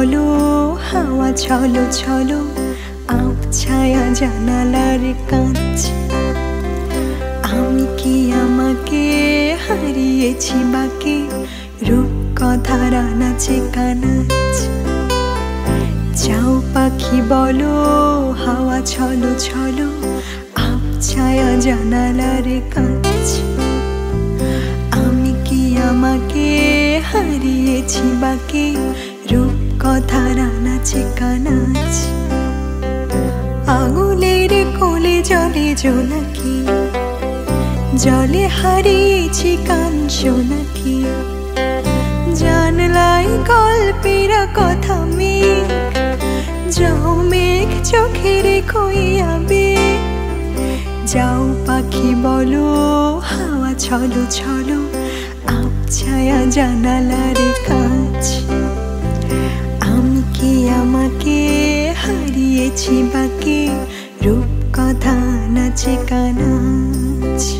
বলো হাওয়া চলো চলো আপ ছায়া জানালার কাছে আমি কি আমাকে হারিয়েছি বাকি রূপ কথার নাচে কানাচে যাও পাখি বলো হাওয়া চলো চলো আপ ছায়া জানালার কাছে আমি কি আমাকে হারিয়েছি বাকি রূপ কথার নাচে কানাচে আঙুলের কোলে জলে জোনাকি জলে হারিয়েছি কাঞ্চো নাকি জানলাই গল্পের কথা মেঘ যাও মেঘ চোখে রেখো আবে যাও পাখি বলো হাওয়া চলো চলো আপ ছায়া জানালার কাছে আমি কি আমাকে হারিয়েছি বাকি রূপ কথা নাচে কানাচে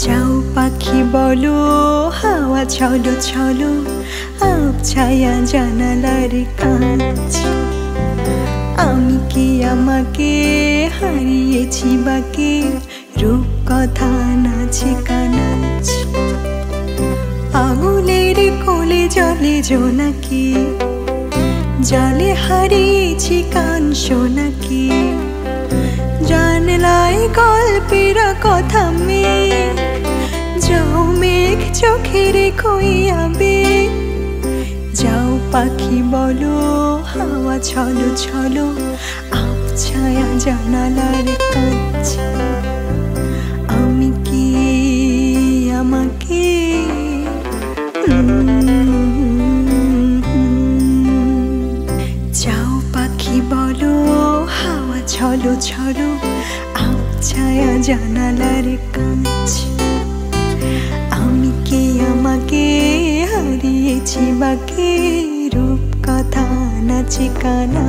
যাও পাখি বলো হাওয়া চলো চলো আপ ছায়া জানালার কাছে আমি কি আমাকে হারিয়েছি বাকি রূপ কথা নাচে কানাচে আঙুলের কোলে জলে জোনাকি জলে হারিয়েছি কাঞ্চো নাকি জানলাই গল্পের কথা মেঘ যাও মেঘ চোখে রেখো আবে যাও পাখি বলো হাওয়া চলো চলো আপ ছায়া জানালার কাছে আমি কি আমাকে যাও পাখি বলো হাওয়া চলো চলো আপ ছায়া জানালার কাছে আমি কি আমাকে হারিয়েছি বাকি রূপ কথা নাচে কানা।